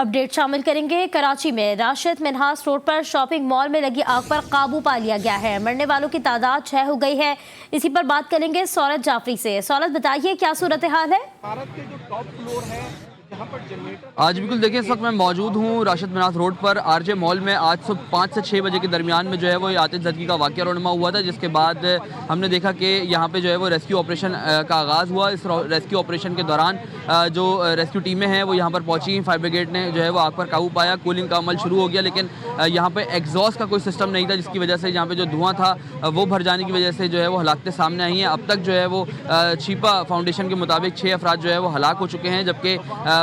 Update शामिल करेंगे। कराची में राशिद मिन्हास रोड पर शॉपिंग मॉल में लगी आग पर काबू पा लिया गया है। मरने वालों की तादाद 6 हो गई है। इसी पर बात करेंगे सौरत जाफरी से। सौरत, बताइए क्या सूरत हाल है? भारत के जो टॉप फ्लोर है जहाँ पर जनरेटर आज बिल्कुल देखिए, इस वक्त मैं मौजूद हूँ राशिद मिन्हास रोड पर आरजे मॉल में। आज सुबह 5 से 6 बजे के दरमियान में जो है वो आतिशबाजी का वाक़या रोनमा हुआ था, जिसके बाद हमने देखा कि यहाँ पे जो है वो रेस्क्यू ऑपरेशन का आगाज़ हुआ। इस रेस्क्यू ऑपरेशन के दौरान जो रेस्क्यू टीमें हैं वो यहाँ पर पहुँची। फायर ब्रिगेड ने जो है वो आग पर काबू पाया, कूलिंग का अमल शुरू हो गया, लेकिन यहाँ पर एग्जॉस्ट का कोई सिस्टम नहीं था, जिसकी वजह से यहाँ पर जो धुआँ था वो भर जाने की वजह से जो है वो हलाकतें सामने आई हैं। अब तक जो है वो छिपा फाउंडेशन के मुताबिक 6 अफराद जो है वो हलाक हो चुके हैं, जबकि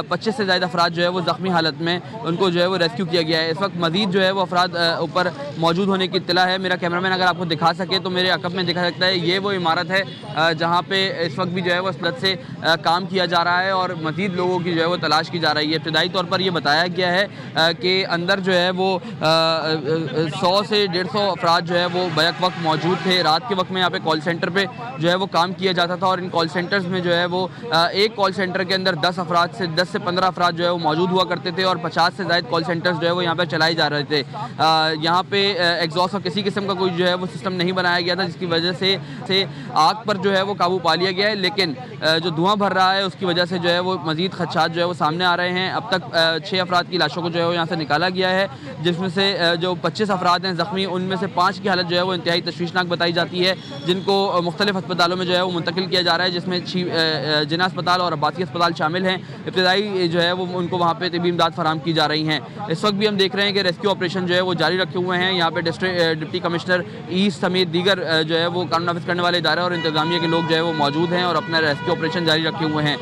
25 से ज़्यादा अफराद जो है वो ज़ख्मी हालत में उनको जो है वो रेस्क्यू किया गया है। इस वक्त मजीद जो है वो अफराद ऊपर मौजूद होने की इत्तला है। मेरा कैमरामैन अगर आपको दिखा सके तो मेरे अकब में दिखा सकता है, ये वो इमारत है जहाँ पे इस वक्त भी जो है वो मदद से काम किया जा रहा है और मजीद लोगों की जो है वो तलाश की जा रही है। इब्तदाई तौर पर यह बताया गया है कि अंदर जो है वो 100 से 150 अफराद जो है वो बैक वक्त मौजूद थे। रात के वक्त में यहाँ पे कॉल सेंटर पे जो है वो काम किया जाता था और इन कॉल सेंटर्स में जो है वो एक कॉल सेंटर के अंदर 10 से 15 अफराद जो है वो मौजूद हुआ करते थे और 50 से ज़्यादा कॉल सेंटर्स जो है वो यहाँ पे चलाए जा रहे थे। यहाँ पे एग्जॉस्ट का किसी किस्म का कोई जो है वो सिस्टम नहीं बनाया गया था, जिसकी वजह से आग पर जो है वो काबू पा लिया गया है, लेकिन जो धुआं भर रहा है उसकी वजह से जो है वो मजीद खदशात जो है वो सामने आ रहे हैं। अब तक 6 अफराद की लाशों को जो है वो यहाँ से निकाला गया है, जिसमें से जो 25 अफराद हैं ज़ख्मी, उनमें से 5 की हालत जो है वो इंतहाई तशवीशनाक बताई जाती है, जिनको मुख्तलिफ अस्पतालों में जो है वो मुंतकिल किया जा रहा है, जिसमें जिना अस्पताल और अब्बासी अस्पताल शामिल हैं। इब्तदाई जो है वो उनको वहाँ पे तबी इमदाद फराहम की जा रही हैं। इस वक्त भी हम देख रहे हैं कि रेस्क्यू ऑपरेशन जो है वो जारी रखे हुए हैं। यहाँ पे डिप्टी कमिश्नर ईस्ट समेत दीगर जो है वो कानून नाफिज करने वाले इदारे और इंतजामिया के लोग जो है वो मौजूद हैं और अपना रेस्क्यू ऑपरेशन जारी रखे हुए हैं।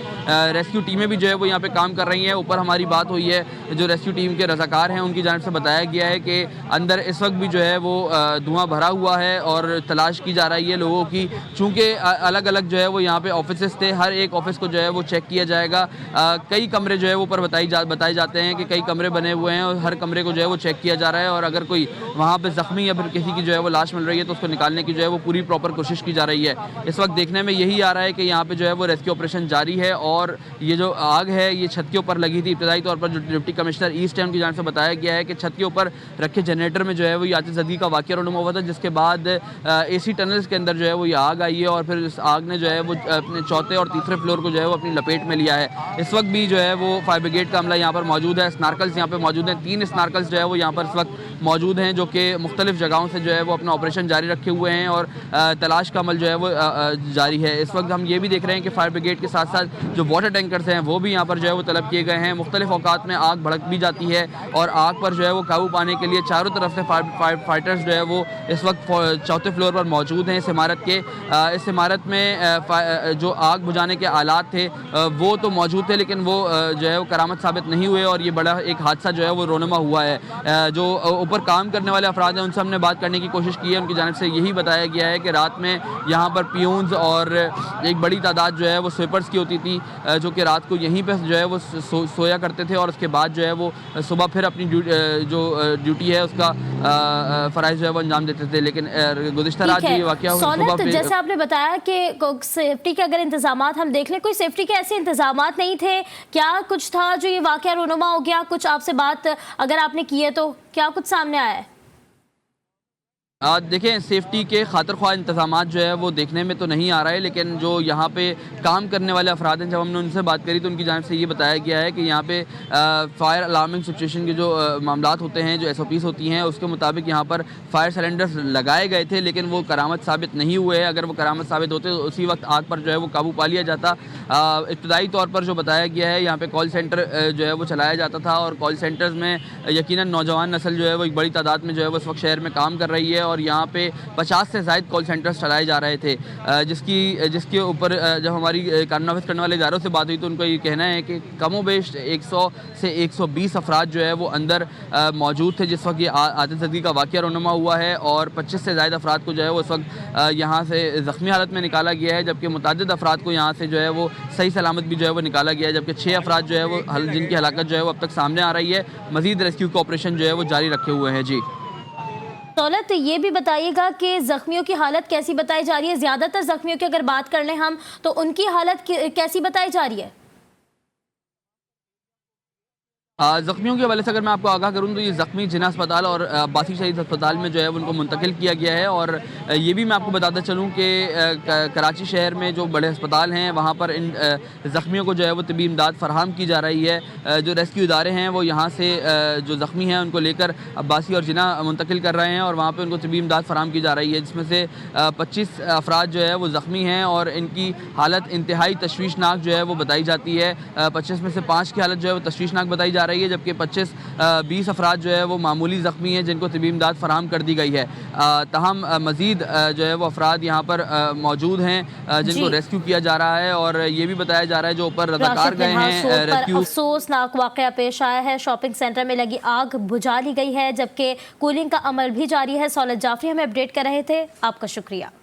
रेस्क्यू टीमें भी जो है वो यहाँ पे काम कर रही हैं। ऊपर हमारी बात हुई है, जो रेस्क्यू टीम के रज़ाकार हैं उनकी जानिब से बताया गया है कि अंदर इस वक्त भी जो है वो धुआं भरा हुआ है और तलाश की जा रही है लोगों की। चूँकि अलग अलग जो है वो यहाँ पे ऑफिस थे, हर एक ऑफिस को जो है वो चेक किया जाएगा। कई कमरे जो है वो ऊपर बताए जाते हैं कि कई कमरे बने हुए हैं और हर कमरे को जो है वो चेक किया जा रहा है और अगर कोई वहाँ पे ज़ख्मी या फिर किसी की जो है वो लाश मिल रही है तो उसको निकालने की जो है वो पूरी प्रॉपर कोशिश की जा रही है। इस वक्त देखने में यही आ रहा है कि यहाँ पे जो है वो रेस्क्यू ऑपरेशन जारी है और ये जो आग है ये छत के ऊपर लगी थी। इब्तदाई तौर पर जो डिप्टी कमिश्नर ईस्ट है उनकी जानिब से बताया गया है कि छत के ऊपर रखे जनरेटर में जो है वो आतिशबाजी का वाक़या रोनमा हुआ था, जिसके बाद AC टनल्स के अंदर जो है वो ये आग आई है और फिर इस आग ने जो है वो अपने चौथे और तीसरे फ्लोर को जो है वो अपनी लपेट में लिया है। इस वक्त भी जो है वो फायर ब्रिगेड का अमला यहाँ पर मौजूद है। स्नार्कल्स यहाँ पे मौजूद हैं, 3 स्नार्कल्स जो है वो यहाँ पर इस वक्त मौजूद हैं, जो कि मुख्तलिफ जगहों से जो है वो अपना ऑपरेशन जारी रखे हुए हैं और तलाश का अमल जो है वो जारी है। इस वक्त हम ये भी देख रहे हैं कि फायर ब्रिगेड के साथ साथ जो वाटर टैंकर्स हैं वो भी यहाँ पर जो है वो तलब किए गए हैं। मुख्तलिफ औकात में आग भड़क भी जाती है और आग पर जो है वो काबू पाने के लिए चारों तरफ से फाइटर्स जो है वो इस वक्त चौथे फ्लोर पर मौजूद हैं। इस इमारत के इस इमारत में जो आग बुझाने के आलात थे वो तो मौजूद थे, लेकिन वो जो है वो करामत साबित नहीं हुए और ये बड़ा एक हादसा जो है वो रोनमा हुआ है। जो ऊपर काम करने वाले अफराद हैं उनसे हमने बात करने की कोशिश की है। उनकी जानिब से यही बताया गया है कि रात में यहाँ पर पियून्स और एक बड़ी तादाद जो है वो स्वीपर्स की होती थी, जो कि रात को यहीं पर जो है वो सोया करते थे और उसके बाद जो है वो सुबह फिर अपनी जो ड्यूटी है उसका फ़राइज़ जो है वो अंजाम देते थे। लेकिन गुज़िश्ता रात ये वाक़या सुबह जैसे आपने बताया कि सेफ्टी के अगर इंतजामात हम देख लें, कोई सेफ्टी के ऐसे इंतजामात नहीं थे, क्या कुछ था जो ये वाक़या रोनुमा हो गया? कुछ आपसे बात अगर आपने की है तो क्या कुछ सामने आया है? देखें, सेफ्टी के खातिर ख्वाह इंतज़ामात जो है वो देखने में तो नहीं आ रहा है, लेकिन जो यहाँ पे काम करने वाले अफराद हैं, जब हमने उनसे बात करी तो उनकी जानिब से ये बताया गया है कि यहाँ पे फायर अलार्मिंग सिचुएशन के जो मामलात होते हैं, जो SOPs होती हैं, उसके मुताबिक यहाँ पर फायर सिलेंडर्स लगाए गए थे, लेकिन वो करामत साबित नहीं हुए हैं। अगर वो करामत साबित होते तो उसी वक्त आग पर जो है वो काबू पा लिया जाता। इब्तदाई तौर पर जो बताया गया है, यहाँ पर कॉल सेंटर जो है वो चलाया जाता था और कॉल सेंटर्स में यकीनन नौजवान नस्ल जो है वो एक बड़ी तादाद में जो है वो इस वक्त शहर में काम कर रही है और यहाँ पे 50 से ज़ायद कॉल सेंटर्स चलाए जा रहे थे, जिसके ऊपर जब हमारी कानून नाफिज करने वाले इदारों से बात हुई तो उनको ये कहना है कि कमोबेश 100 से 120 अफराद जो है वो अंदर मौजूद थे जिस वक्त ये आतिशबाजी का वाक़या रोनुमा हुआ है और 25 से ज़ायद अफराद को जो है वो इस वक्त यहाँ से ज़ख्मी हालत में निकाला गया है, जबकि मुतअद्दिद अफराद को यहाँ से जो है वो सही सलामत भी जो है वो निकाला गया है, जबकि 6 अफराद जो है वो जिनकी हलाकत जो है वो अब तक सामने आ रही है। मज़ीद रेस्क्यू का ऑपरेशन जो है वो जारी रखे हुए हैं। जी दौलत, ये भी बताइएगा कि ज़ख्मियों की हालत कैसी बताई जा रही है? ज़्यादातर ज़ख्मियों की अगर बात कर लें हम तो उनकी हालत कैसी बताई जा रही है? ज़ख्मियों के हवाले से अगर मैं आपको आगाह करूँ तो ये ज़ख्मी जिना अस्पताल और अब्बासी शहीद अस्पताल में जो है उनको मुंतकिल किया गया है। और ये भी मैं आपको बताता चलूँ कि कराची शहर में जो बड़े अस्पताल हैं वहाँ पर इन ज़ख्मियों को जो है वो तबी इमदाद फ़राहम की जा रही है। जो रेस्क्यू इदारे हैं वो यहाँ से जो ज़ख्मी हैं उनको लेकर अब्बासी और जिना मुंतकिल कर रहे हैं और वहाँ पर उनको तबी इमदाद फ़राहम की जा रही है, जिसमें से 25 अफराद जो है वो ज़ख्मी हैं और इनकी हालत इंतहाई तशवीशनाक जो है वो बताई जाती है। 25 में से 5 की हालत जो है वो तशवीशनाक बताई जा रही है, जबकि 20 अफराद जो है वो मामूली ज़ख्मी हैं जिनको तबी इमदाद फ़राहम कर दी गई है। ताहम मज़ीद जो है वो अफराद यहाँ पर मौजूद हैं जिनको रेस्क्यू किया जा रहा है। और ये भी बताया जा रहा है जो ऊपर रज़ाकार गए हैं रेस्क्यू। अफसोसनाक वाक़या पेश आया है, शॉपिंग सेंटर में लगी आग बुझा ली गई है जबकि कूलिंग का अमल भी जारी है। सौलत जाफरी हमें अपडेट कर रहे थे, आपका शुक्रिया।